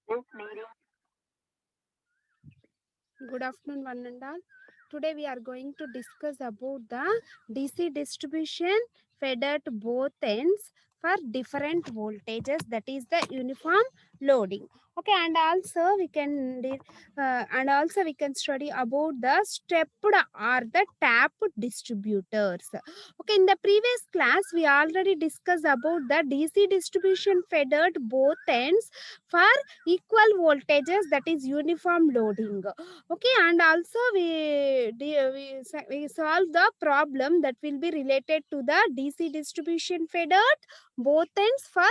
Good afternoon, one and all. Today we are going to discuss about the DC distribution fed at both ends for different voltages, that is the uniform loading. Okay, and also we can study about the stepped or the tap distributors. Okay, in the previous class we already discussed about the DC distribution fed at both ends for equal voltages, that is uniform loading. Okay, and also we solve the problem that will be related to the DC distribution fed at both ends for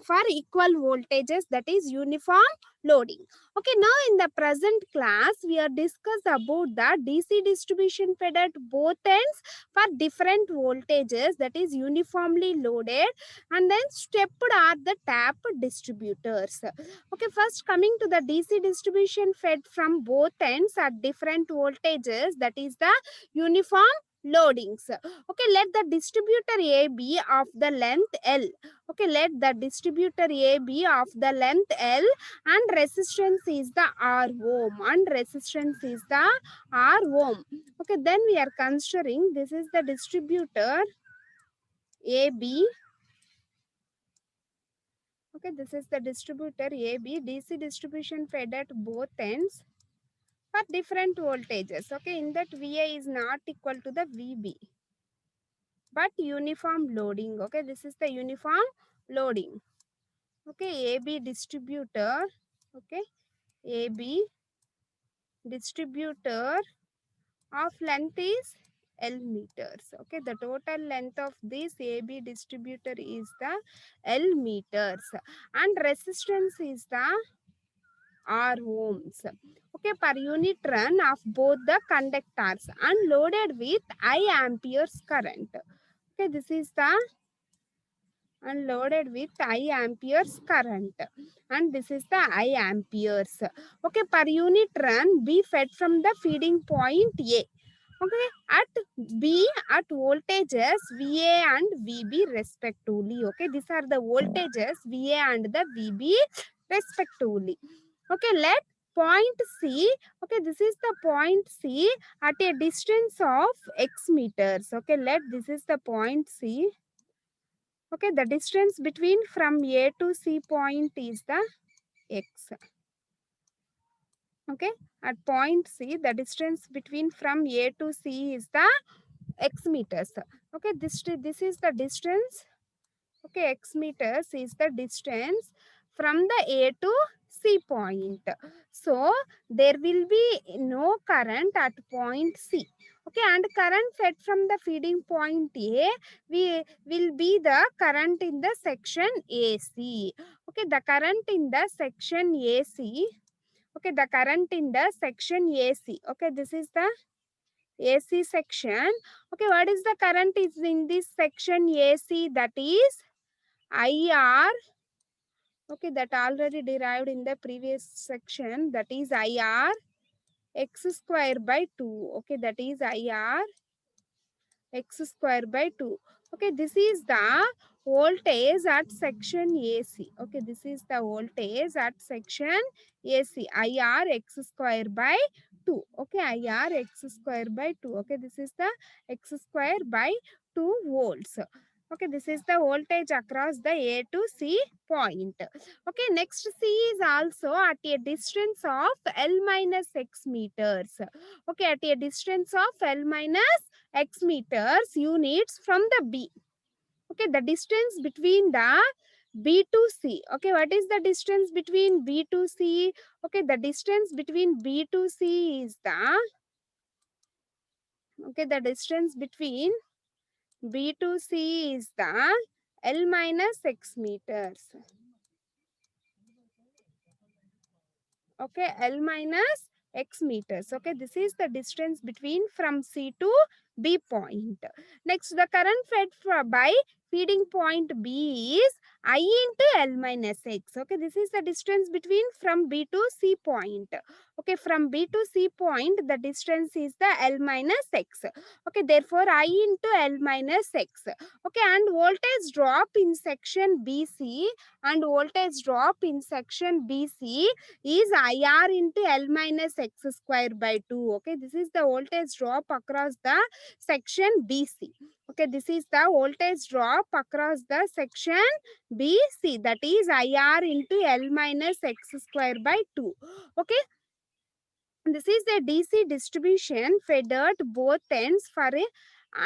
for equal voltages, that is uniform loading. Okay, now in the present class we are discuss about the DC distribution fed at both ends for different voltages, that is uniformly loaded, and then stepped are the tap distributors. Okay, first coming to the DC distribution fed from both ends at different voltages, that is the uniform loadings. Okay, let the distributor AB of the length L. Okay, let the distributor AB of the length L and resistance is the R ohm, and resistance is the R ohm. Okay, then we are considering this is the distributor AB. Okay, this is the distributor AB, DC distribution fed at both ends for different voltages. Okay, in that VA is not equal to the VB, but uniform loading. Okay, this is the uniform loading. Okay, AB distributor. Okay, AB distributor of length is L meters. Okay, the total length of this AB distributor is the L meters, and resistance is the R ohms. Okay, per unit run of both the conductors and loaded with I amperes current. Okay, this is the unloaded with I amperes current, and this is the I amperes. Okay, per unit run be fed from the feeding point A. Okay, at B at voltages VA and VB respectively. Okay, these are the voltages VA and the VB respectively. Okay, let point C. Okay, this is the point C at a distance of X meters. Okay, let this is the point C. Okay, the distance between from A to C point is the X. Okay, at point C, the distance between from A to C is the X meters. Okay, this is the distance. Okay, X meters is the distance from the A to C point. So there will be no current at point C. Okay, and current fed from the feeding point A will be the current in the section AC. Okay, the current in the section AC. Okay, the current in the section AC. Okay, this is the AC section. Okay, what is the current is in this section AC? That is IR. Okay, that already derived in the previous section. That is IR x square by 2. Okay, that is IR x square by 2. Okay, this is the voltage at section AC. Okay, this is the voltage at section AC. IR x square by 2. Okay, IR x square by 2. Okay, this is the x square by 2 volts. Okay, this is the voltage across the A to C point. Okay, next C is also at a distance of L minus X meters. Okay, at a distance of L minus X meters units from the B. Okay, the distance between the B to C. Okay, what is the distance between B to C? Okay, the distance between B to C is the, okay, the distance between B to C is the L minus X meters. Okay, L minus X meters. Okay, this is the distance between from C to B point. Next, the current fed by feeding point B is I into L minus X. Okay, this is the distance between from B to C point. Okay, from B to C point, the distance is the L minus X. Okay, therefore I into L minus X. Okay, and voltage drop in section BC and voltage drop in section BC is IR into L minus X square by 2. Okay, this is the voltage drop across the section BC. Okay, this is the voltage drop across the section BC, that is IR into L minus X square by 2. Okay, this is the DC distribution fed at both ends for a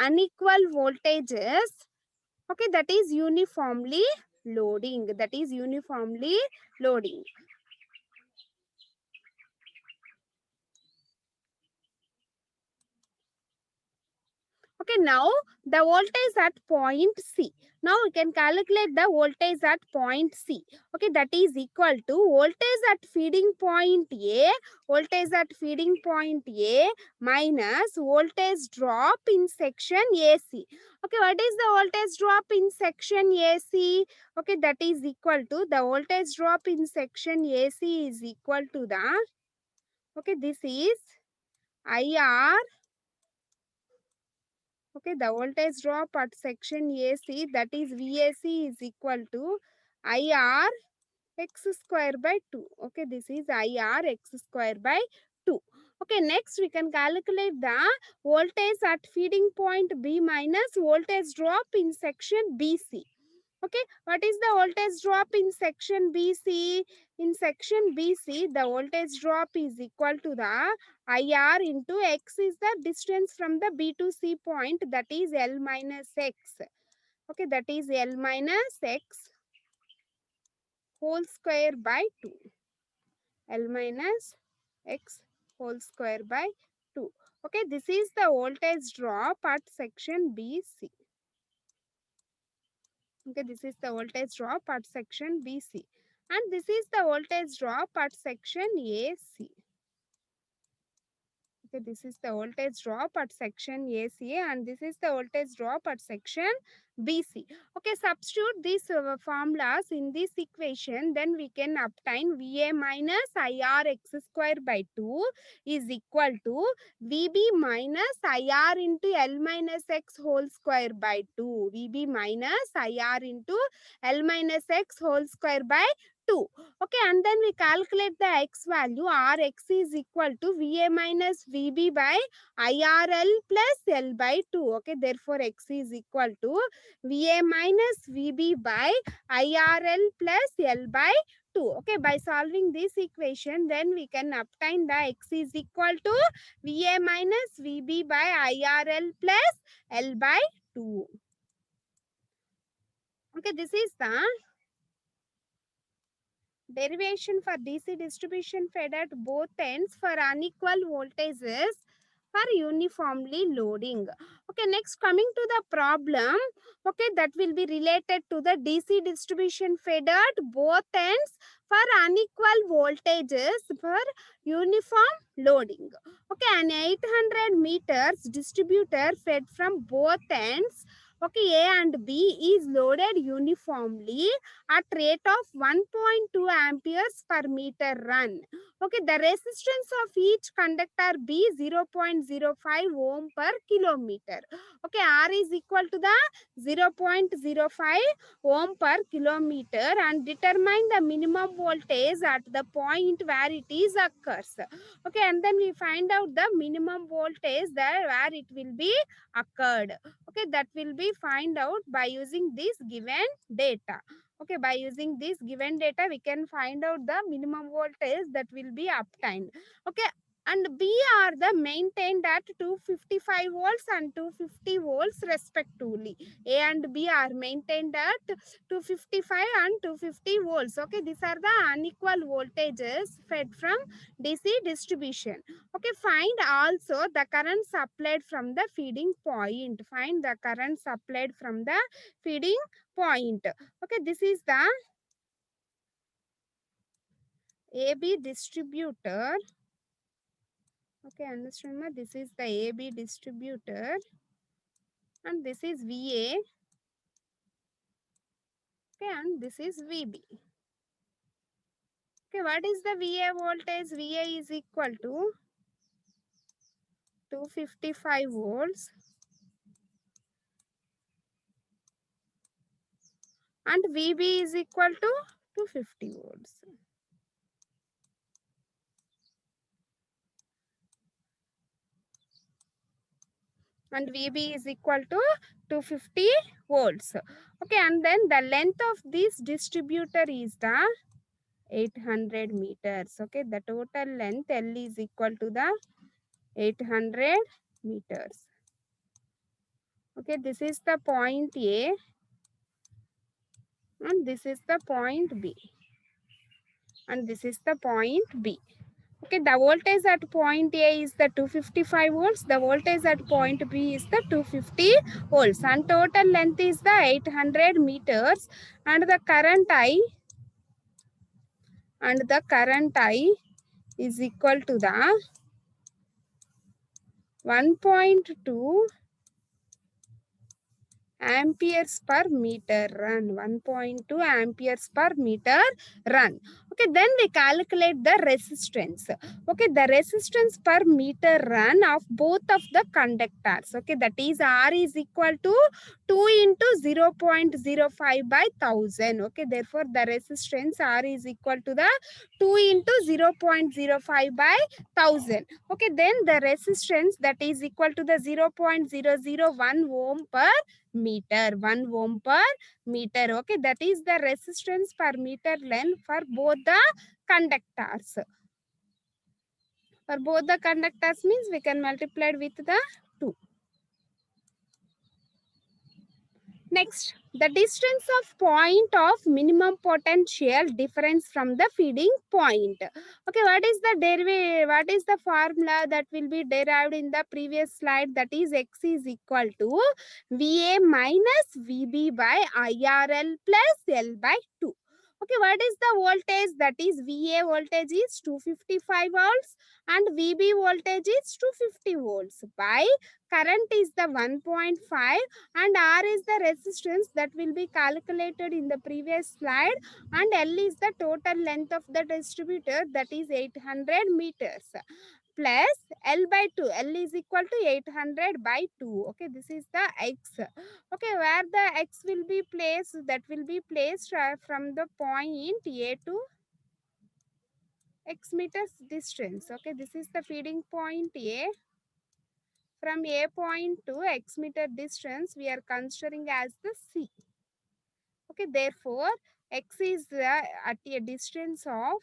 unequal voltages. Okay, that is uniformly loading. That is uniformly loading. Okay, now the voltage at point C. Now we can calculate the voltage at point C. Okay, that is equal to voltage at feeding point A, voltage at feeding point A minus voltage drop in section AC. Okay, what is the voltage drop in section AC? Okay, that is equal to the voltage drop in section AC is equal to the, okay, this is IR. Okay, the voltage drop at section AC, that is VAC, is equal to IR X square by 2. Okay, this is IR X square by 2. Okay, next we can calculate the voltage at feeding point B minus voltage drop in section BC. Okay, what is the voltage drop in section BC? In section BC, the voltage drop is equal to the IR into X is the distance from the B to C point, that is L minus X. Okay, that is L minus X whole square by 2. L minus X whole square by 2. Okay, this is the voltage drop at section BC. Okay, this is the voltage drop at section BC. And this is the voltage drop at section AC. Okay, this is the voltage drop at section AC and this is the voltage drop at section BC. Okay, substitute these formulas in this equation, then we can obtain VA minus IR X square by 2 is equal to VB minus IR into L minus X whole square by 2. VB minus IR into L minus X whole square by 2. Okay, and then we calculate the X value. Rx is equal to VA minus VB by IRL plus L by 2. Okay, therefore X is equal to VA minus VB by IRL plus L by 2. Okay, by solving this equation, then we can obtain the X is equal to VA minus VB by IRL plus L by 2. Okay, this is the derivation for DC distribution fed at both ends for unequal voltages for uniformly loading. Okay, next coming to the problem, okay, that will be related to the DC distribution fed at both ends for unequal voltages for uniform loading. Okay, an 800 meters distributor fed from both ends, okay, A and B is loaded uniformly at rate of 1.2 amperes per meter run. Okay, the resistance of each conductor B 0.05 ohm per kilometer. Okay, R is equal to the 0.05 ohm per kilometer and determine the minimum voltage at the point where it is occurs. Okay, and then we find out the minimum voltage there where it will be occurred. Okay, that will be find out by using this given data. Okay, by using this given data, we can find out the minimum voltage that will be obtained. Okay, and B are the maintained at 255 volts and 250 volts respectively. A and B are maintained at 255 and 250 volts. Okay, these are the unequal voltages fed from DC distribution. Okay, find also the current supplied from the feeding point. Find the current supplied from the feeding point. Okay, this is the AB distributor. Okay, understand, ma? This is the AB distributor and this is VA. Okay, and this is VB. Okay, what is the VA voltage? VA is equal to 255 volts and VB is equal to 250 volts. And VB is equal to 250 volts. Okay, and then the length of this distributor is the 800 meters. Okay, the total length L is equal to the 800 meters. Okay, this is the point A and this is the point B and this is the point B. Okay, the voltage at point A is the 255 volts, the voltage at point B is the 250 volts and total length is the 800 meters and the current I is equal to the 1.2 amperes per meter run. 1.2 amperes per meter run. Okay, then we calculate the resistance. Okay, the resistance per meter run of both of the conductors. Okay, that is R is equal to 2 into 0.05 by 1000. Okay, therefore the resistance R is equal to the 2 into 0.05 by 1000. Okay, then the resistance that is equal to the 0.001 ohm per meter. 1 ohm per meter. Okay, that is the resistance per meter length for both the conductors. For both the conductors means we can multiply with the 2. Next, the distance of point of minimum potential difference from the feeding point. Okay, what is the derivative? What is the formula that will be derived in the previous slide? That is X is equal to VA minus VB by IRL plus L by 2. Okay, what is the voltage? That is VA voltage is 255 volts and VB voltage is 250 volts by current is the 1.5 and R is the resistance that will be calculated in the previous slide and L is the total length of the distributor that is 800 meters plus L by 2. L is equal to 800 by 2. Okay, this is the X. Okay, where the X will be placed, that will be placed from the point A to X meters distance. Okay, this is the feeding point A. From A point to X meter distance, we are considering as the C. Okay, therefore, X is at a distance of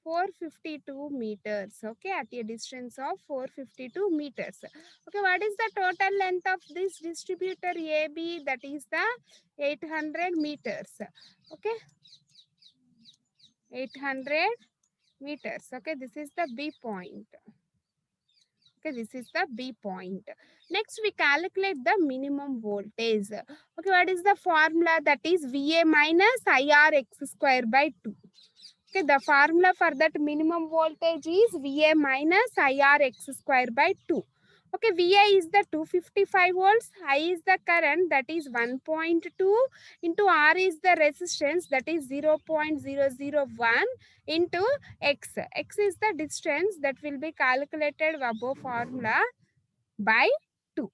452 meters. Okay, at a distance of 452 meters. Okay, what is the total length of this distributor AB? That is the 800 meters. Okay, 800 meters. Okay, this is the B point. Okay, this is the B point. Next, we calculate the minimum voltage. Okay, what is the formula? That is VA minus IR x square by 2. Okay, the formula for that minimum voltage is VA minus IR x square by 2. Okay, VA is the 255 volts, I is the current that is 1.2 into R is the resistance that is 0.001 into X. X is the distance that will be calculated above formula by 2.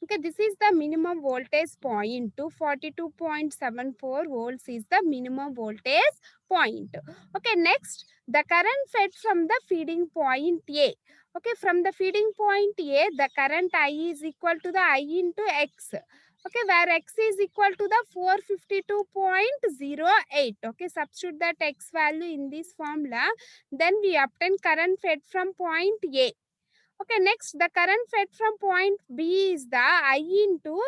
Okay, this is the minimum voltage point. 242.74 volts is the minimum voltage point. Okay, next, the current fed from the feeding point A. Okay, from the feeding point A, the current I is equal to the I into X. Okay, where X is equal to the 452.08. Okay, substitute that X value in this formula. Then we obtain current fed from point A. Okay, next the current fed from point B is the I into,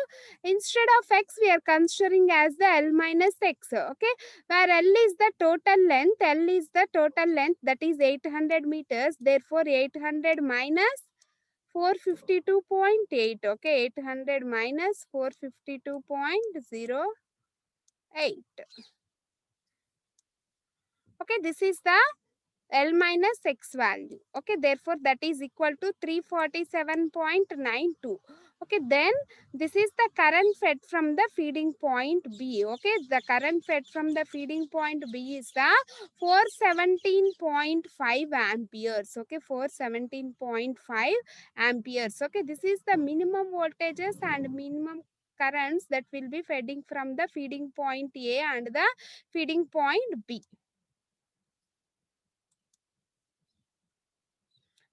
instead of X we are considering as the L minus X. Okay, where L is the total length, L is the total length that is 800 meters. Therefore 800 minus 452.8. Okay, 800 minus 452.08. Okay, this is the L minus X value. Okay, therefore that is equal to 347.92. Okay, then this is the current fed from the feeding point B. Okay, the current fed from the feeding point B is the 417.5 amperes. Okay, 417.5 amperes. Okay, this is the minimum voltages and minimum currents that will be feeding from the feeding point A and the feeding point B.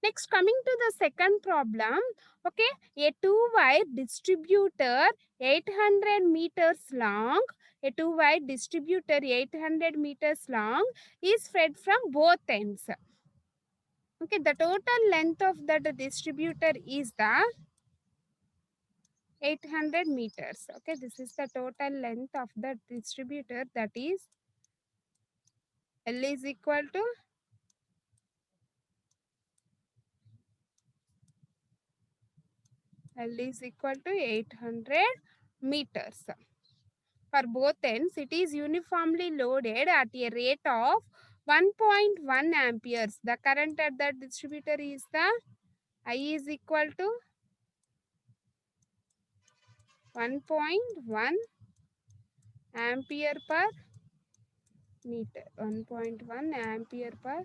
Next, coming to the second problem, okay, a two-wire distributor 800 meters long, a two-wire distributor 800 meters long is fed from both ends. Okay, the total length of that distributor is the 800 meters. Okay, this is the total length of the distributor, that is L is equal to 800 meters. For both ends, it is uniformly loaded at a rate of 1.1 amperes. The current at the distributor is the I is equal to 1.1 ampere per meter. 1.1 ampere per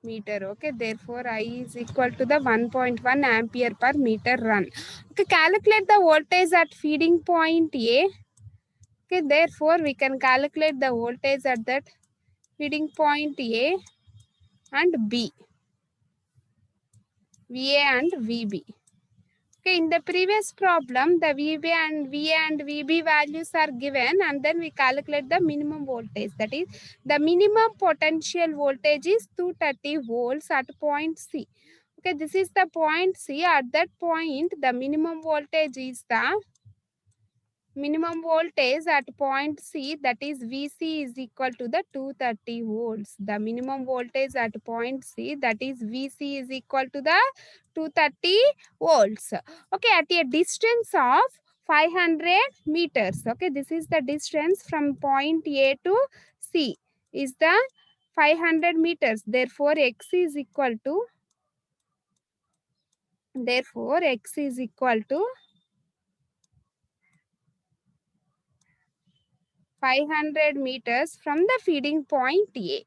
meter. Okay, therefore I is equal to the 1.1 ampere per meter run. Okay, calculate the voltage at feeding point A. Okay, therefore we can calculate the voltage at that feeding point A and B, VA and VB. Okay, in the previous problem, the VA and VB values are given, and then we calculate the minimum voltage. That is, the minimum potential voltage is 230 volts at point C. Okay, this is the point C. At that point, the minimum voltage is the minimum voltage at point C, that is VC, is equal to the 230 volts. The minimum voltage at point C, that is VC, is equal to the 230 volts. Okay, at a distance of 500 meters. Okay, this is the distance from point A to C is the 500 meters. Therefore, X is equal to 500 meters from the feeding point A.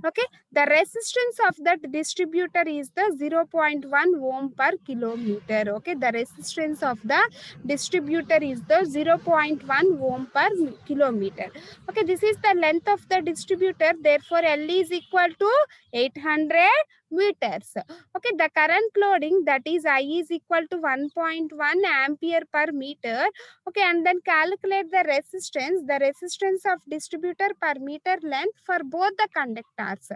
Okay, the resistance of that distributor is the 0.1 ohm per kilometer. Okay, the resistance of the distributor is the 0.1 ohm per kilometer. Okay, this is the length of the distributor, therefore L is equal to 800 meters. Okay, the current loading, that is I is equal to 1.1 ampere per meter. Okay, and then calculate the resistance of distributor per meter length for both the conductors.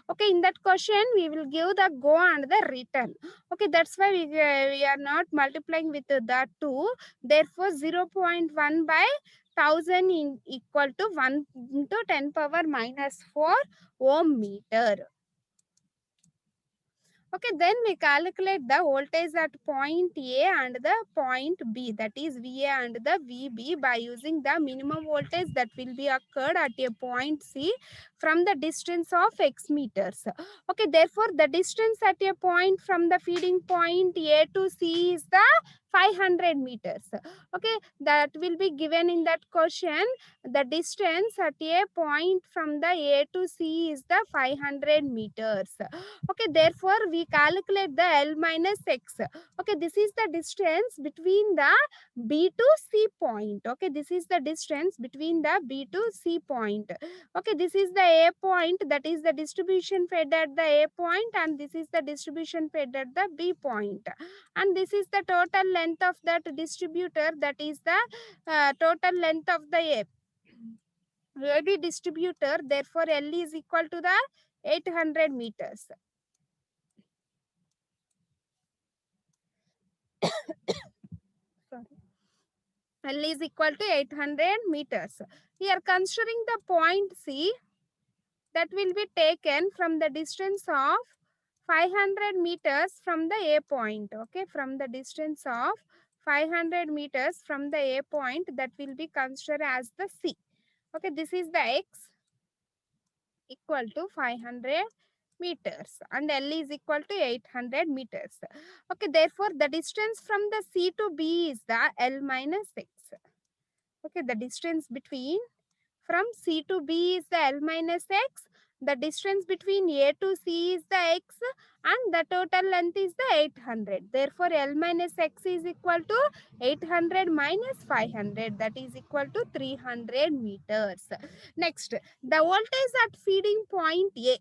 Okay, in that question we will give the go and the return. Okay, that's why we are not multiplying with the 2. Therefore 0.1 by 1000 equal to 1 into 10 power minus 4 ohm meter. Okay, then we calculate the voltage at point A and the point B, that is VA and the VB, by using the minimum voltage that will be occurred at a point C from the distance of X meters. Okay, therefore the distance at a point from the feeding point A to C is the 500 meters. Okay, that will be given in that question. The distance at a point from the A to C is the 500 meters. Okay, therefore we calculate the L minus X. Okay, this is the distance between the B to C point. Okay, this is the distance between the B to C point. Okay, this is the A point, that is the distribution fed at the A point, and this is the distribution fed at the B point. And this is the total length of that distributor, that is the total length of the AB distributor. Therefore L is equal to the 800 meters. Sorry. L is equal to 800 meters. Here considering the point C, that will be taken from the distance of 500 meters from the A point. Okay, from the distance of 500 meters from the A point, that will be considered as the C. Okay, this is the X equal to 500 meters and L is equal to 800 meters. Okay, therefore the distance from the C to B is the L minus X. Okay, the distance between from C to B is the L minus X. The distance between A to C is the X and the total length is the 800. Therefore, L minus X is equal to 800 minus 500, that is equal to 300 meters. Next, the voltage at feeding point A.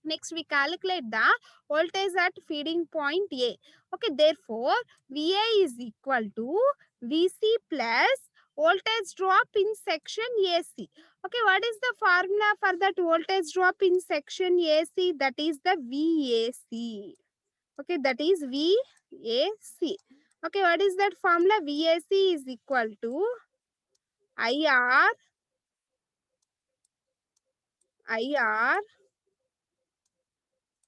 Next, we calculate the voltage at feeding point A. Okay, therefore, VA is equal to VC plus voltage drop in section AC. Okay, what is the formula for that voltage drop in section AC? That is the VAC. Okay, that is VAC. Okay, what is that formula? VAC is equal to IR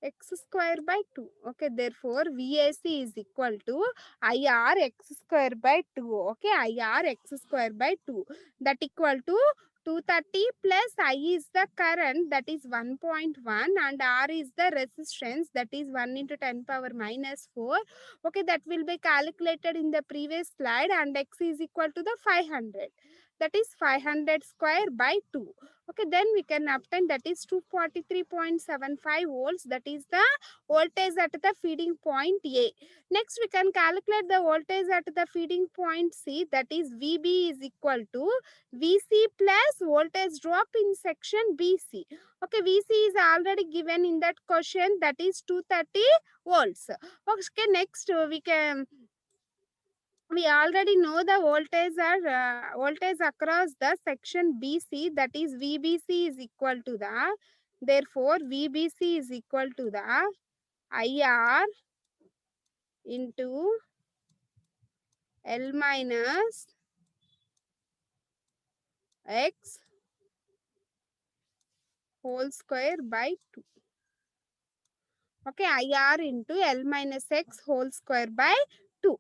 x square by 2. Okay, therefore VAC is equal to IR x square by 2. Okay, IR x square by 2, that equal to 230 plus I is the current, that is 1.1, and R is the resistance, that is 1 into 10 power minus 4. Okay, that will be calculated in the previous slide, and X is equal to the 500, that is 500 square by 2. Okay, then we can obtain, that is 243.75 volts, that is the voltage at the feeding point A. Next, we can calculate the voltage at the feeding point C, that is VB is equal to VC plus voltage drop in section BC. Okay, VC is already given in that question, that is 230 volts. Okay, next we already know the voltage across the section BC, that is VBC is equal to the, therefore VBC is equal to the IR into L minus X whole square by 2. Okay, IR into L minus X whole square by 2,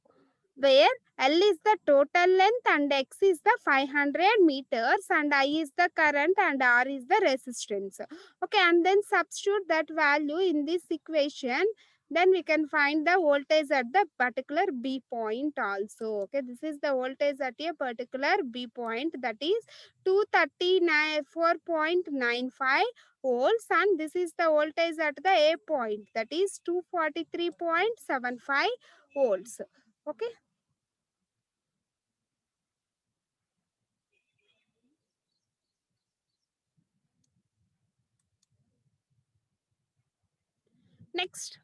where L is the total length and X is the 500 meters and I is the current and R is the resistance. Okay, and then substitute that value in this equation. Then we can find the voltage at the particular B point also. Okay, this is the voltage at a particular B point, that is 239.4.95 volts, and this is the voltage at the A point, that is 243.75 volts. Okay, next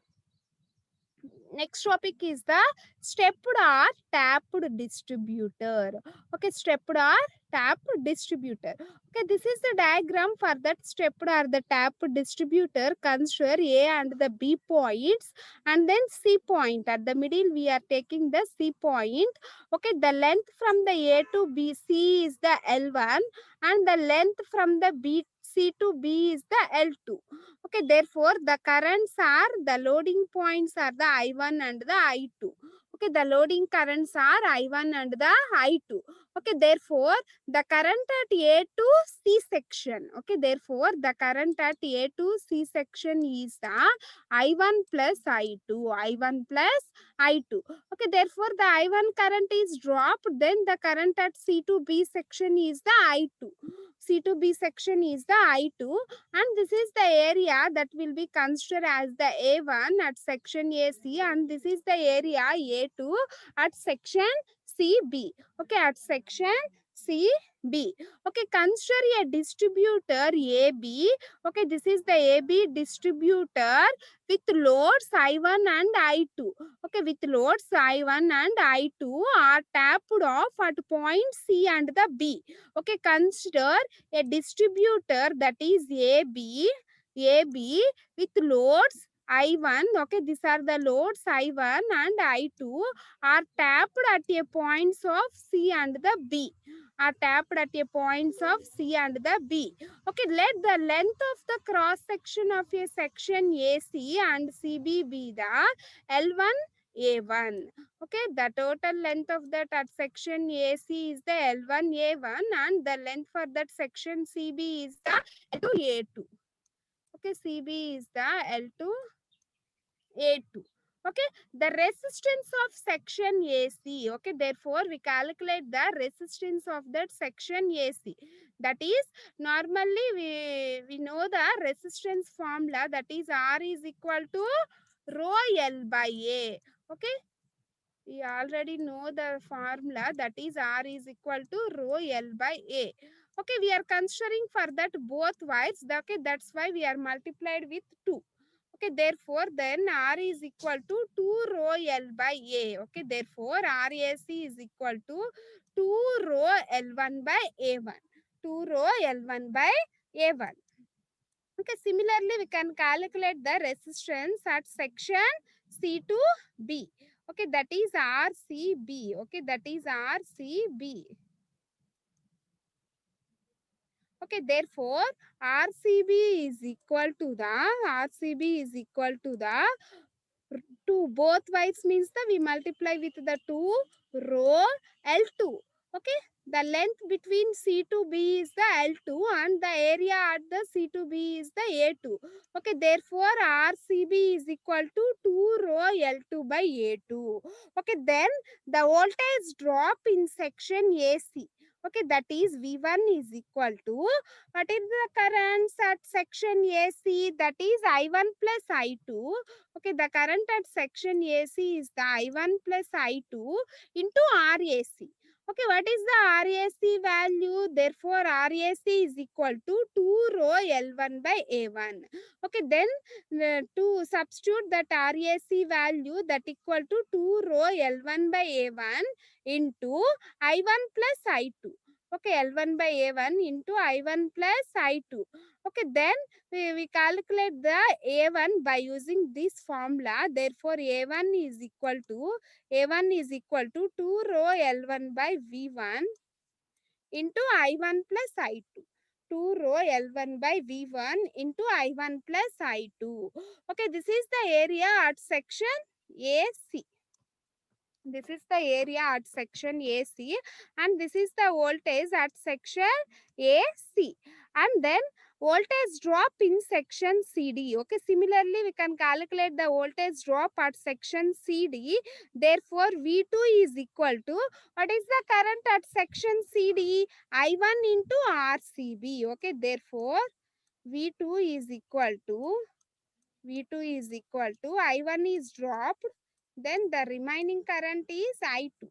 topic is the stepped or tapped distributor. Okay, stepped or tapped distributor. Okay, this is the diagram for that stepped or the tapped distributor. Consider A and the B points and then C point. At the middle we are taking the C point. Okay, the length from the A to B, C is the L1, and the length from the B, C to B is the L2. Okay, therefore the currents are, the loading points are the I1 and the I2. Okay, the loading currents are I1 and the I2. Okay, therefore the current at A to C section. Okay, therefore the current at A to C section is the I1 plus I2. I1 plus I2. Okay, therefore the I1 current is dropped, then the current at C to B section is the I2. C to B section is the I2, and this is the area that will be considered as the A1 at section AC, and this is the area A2 at section CB. Okay, at section CB. Okay, consider a distributor AB. Okay, this is the AB distributor with loads I1 and I2. Okay, with loads I1 and I2 are tapped off at point C and the B. Okay, consider a distributor, that is AB with loads I1. Okay, these are the loads I1 and I2 are tapped at a points of C and the B. Are tapped at a points of C and the B. Okay, let the length of the cross section of a section AC and CB be the L1 A1. Okay, the total length of that at section AC is the L1 A1, and the length for that section CB is the L2 A2. Okay, Okay, CB is the L2 A2. Okay, the resistance of section AC. Okay, therefore we calculate the resistance of that section AC. That is, normally we know the resistance formula, that is R is equal to rho L by A. Okay, we already know the formula, that is R is equal to rho L by A. Okay, we are considering for that both wires. Okay, that's why we are multiplied with 2. Okay, therefore then R is equal to 2 rho L by A. Okay, therefore RAC is equal to 2 rho L1 by A1. 2 rho L1 by A1. Okay, similarly we can calculate the resistance at section C to B. Okay, that is RCB. Okay, that is RCB. Okay, therefore RCB is equal to the two both wires means that we multiply with the 2 rho L2. Okay, the length between C to B is the L2 and the area at the C to B is the A2. Okay, therefore RCB is equal to 2 rho L2 by A2. Okay, then the voltage drop in section AC. Okay, that is V1 is equal to, what is the currents at section AC? That is I1 plus I2. Okay, the current at section AC is the I1 plus I2 into RAC. Okay, what is the RAC value? Therefore, RAC is equal to 2 rho L1 by A1. Okay, then to substitute that RAC value, that equal to 2 rho L1 by A1 into I1 plus I2. Okay, L1 by A1 into I1 plus I2. Okay, then we calculate the A1 by using this formula. Therefore, A1 is equal to 2 rho L1 by V1 into I1 plus I2. 2 rho L1 by V1 into I1 plus I2. Okay, this is the area at section AC. This is the area at section AC, and this is the voltage at section AC. And then voltage drop in section CD. Okay, similarly we can calculate the voltage drop at section CD. Therefore V2 is equal to, what is the current at section CD? I1 into RCB. Okay, therefore V2 is equal to I1 is dropped, then the remaining current is I2.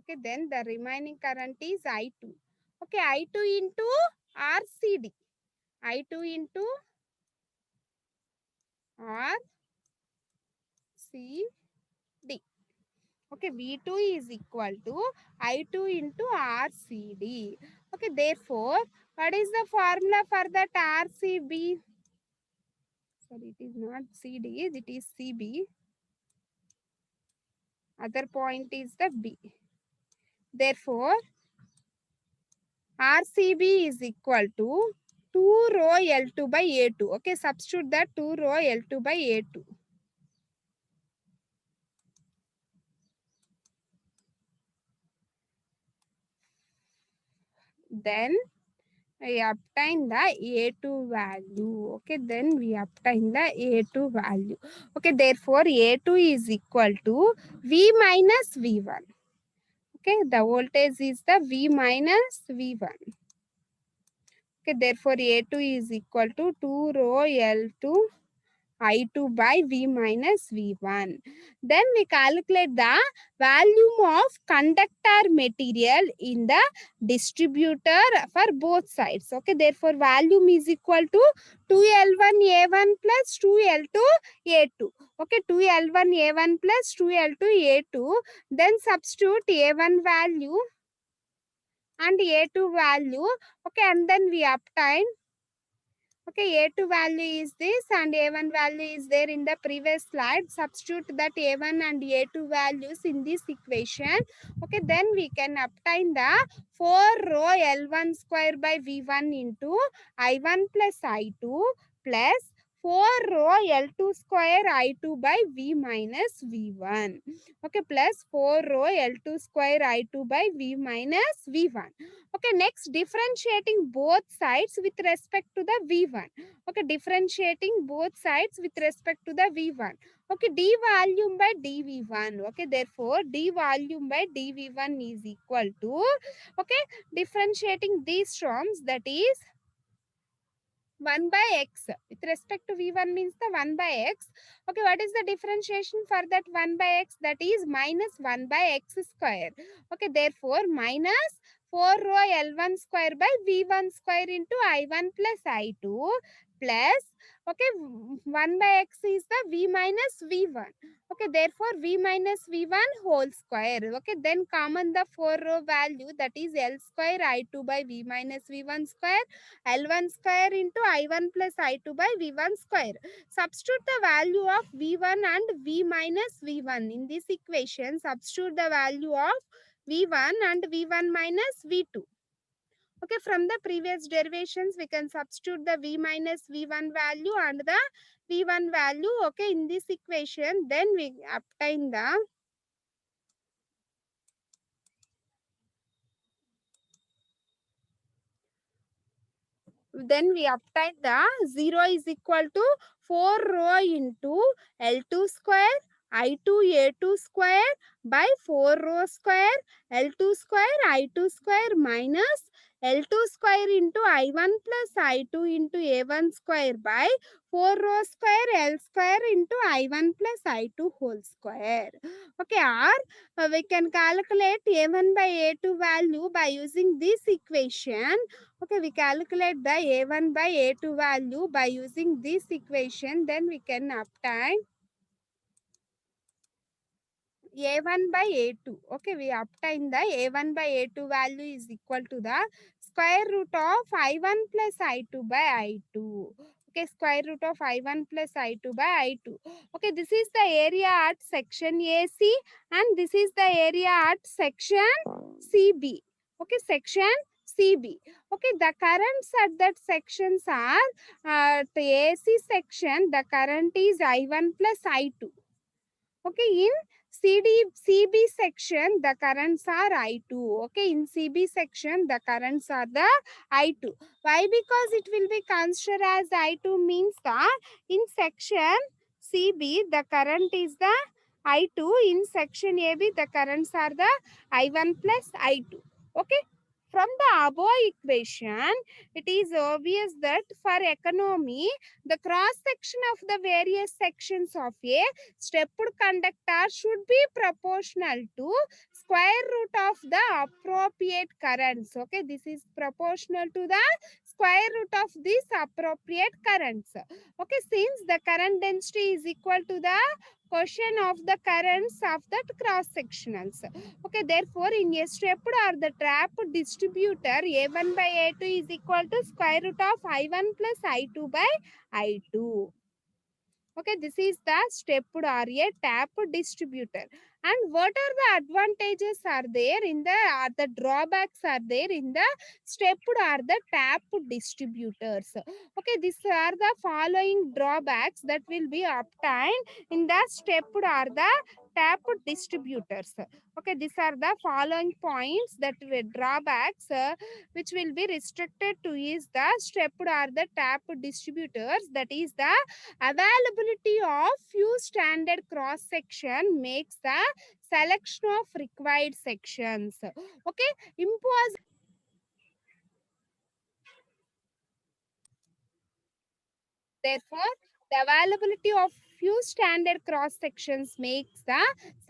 Okay, then the remaining current is I2. Okay, I2 into RCD. I2 into RCD. Okay, V2 is equal to I2 into RCD. Okay, therefore, what is the formula for that RCB? Sorry, it is not CD, it is CB. Other point is the B. Therefore, RCB is equal to 2 rho L2 by A2. Okay, substitute that 2 rho L2 by A2. Then we obtain the A2 value. Okay, then we obtain the A2 value. Okay, therefore A2 is equal to V minus V1. Okay, the voltage is the V minus V1. Okay, therefore A2 is equal to 2 rho L2 I2 by V minus V1. Then we calculate the volume of conductor material in the distributor for both sides. Okay, therefore volume is equal to 2L1A1 plus 2L2A2. Okay, 2L1A1 plus 2L2A2. Then substitute A1 value and A2 value. Okay, and then we obtain, okay, A2 value is this and A1 value is there in the previous slide. Substitute that A1 and A2 values in this equation. Okay, then we can obtain the 4 rho L1 square by V1 into I1 plus I2 plus 4 rho L2 square I2 by V minus V1. Okay, plus 4 rho L2 square I2 by V minus V1. Okay, next differentiating both sides with respect to the V1. Okay, differentiating both sides with respect to the V1. Okay, d volume by dV1. Okay, therefore d volume by dV1 is equal to, okay, differentiating these terms, that is 1 by x. With respect to V1 means the 1 by x. Okay, what is the differentiation for that 1 by x? That is minus 1 by x square. Okay, therefore minus 4 rho L1 square by V1 square into I1 plus I2 plus, okay, 1 by x is the V minus V1. Okay, therefore V minus V1 whole square. Okay, then common the 4 rho value, that is L square I2 by V minus V1 square, L1 square into I1 plus I2 by V1 square. Substitute the value of V1 and V minus V1 in this equation. Substitute the value of V1 and V1 minus V2. Okay, from the previous derivations, we can substitute the V minus V1 value and the V1 value, okay, in this equation. Then we obtain the, then we obtain the 0 is equal to 4 rho into L2 square I2 A2 square by 4 rho square L2 square I2 square minus L2 square into I1 plus I2 into A1 square by 4 rho square L square into I1 plus I2 whole square. Okay, or we can calculate A1 by A2 value by using this equation. Okay, we calculate the A1 by A2 value by using this equation. Then we can obtain A1 by A2. Okay, we obtain the A1 by A2 value is equal to the square root of I1 plus I2 by I2. Okay, square root of I1 plus I2 by I2. Okay, this is the area at section AC and this is the area at section CB. Okay, section CB. Okay, the currents at that sections are, the AC section, the current is I1 plus I2. Okay, in CB section, the currents are I2. Okay, in CB section, the currents are the I2. Why? Because it will be considered as I2 means that in section CB, the current is the I2. In section AB, the currents are the I1 plus I2. Okay. From the above equation, it is obvious that for economy, the cross section of the various sections of a stepped conductor should be proportional to square root of the appropriate currents. Okay, this is proportional to the square root of these appropriate currents. Okay, since the current density is equal to the quotient of the currents of that cross sectionals. Okay, therefore in a stepped or the trap distributor, A1 by A2 is equal to square root of I1 plus I2 by I2. Okay, this is the stepped or a tap distributor. And what are the advantages are there in the drawbacks are there in the stepped or the tap distributors? Okay, these are the following drawbacks that will be obtained in the stepped or the tap distributors. Okay, these are the following points that will drawbacks which will be restricted to is the stepped or the tap distributors, that is the availability of few standard cross section makes the selection of required sections. Okay, impossible. Therefore, the availability of few standard cross sections makes the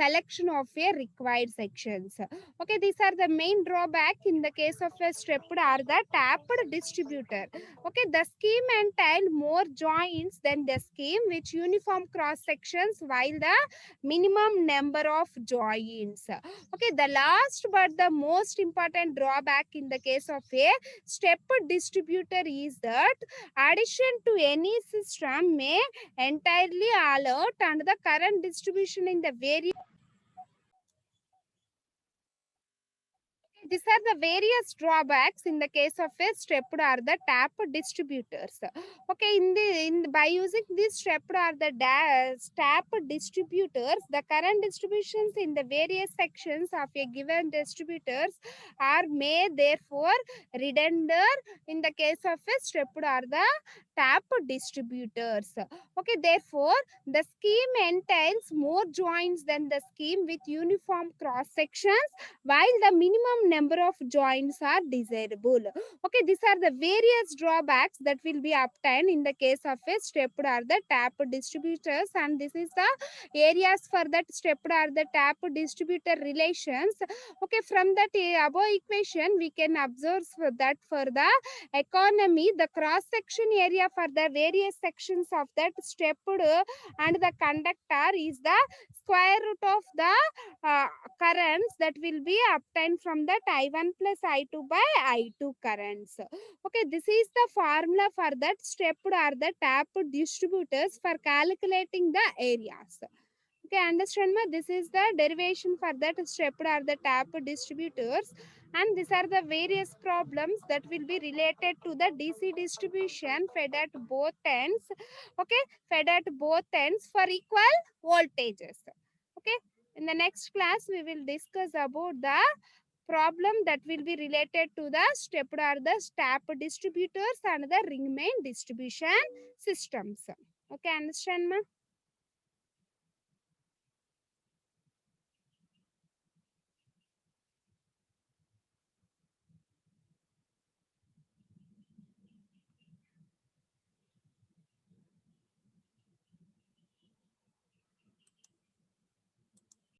selection of a required sections. Okay, these are the main drawback in the case of a stepped or the tapped distributor. Okay, the scheme entailed more joints than the scheme which uniform cross sections while the minimum number of joints. Okay, the last but the most important drawback in the case of a stepped distributor is that addition to any system may entirely alert and the current distribution in the various these are the various drawbacks in the case of a stepped or the tap distributors. Okay, by using these stepped or the tap distributors, the current distributions in the various sections of a given distributors are made therefore redundant in the case of a stepped or the tap distributors. Okay, therefore the scheme entails more joints than the scheme with uniform cross sections, while the minimum number of joints are desirable. Okay, these are the various drawbacks that will be obtained in the case of a stepped or the tap distributors, and this is the areas for that stepped or the tap distributor relations. Okay, from that above equation we can observe that for the economy, the cross section area for the various sections of that stepped and the conductor is the square root of the currents that will be obtained from that I1 plus I2 by I2 currents. Okay, this is the formula for that stepped or the tap distributors for calculating the areas. Okay, understand ma? This is the derivation for that stepped or the tap distributors, and these are the various problems that will be related to the DC distribution fed at both ends. Okay, fed at both ends for equal voltages. Okay, in the next class we will discuss about the problem that will be related to the stepped or the tap distributors and the ring main distribution systems. Okay, understand ma?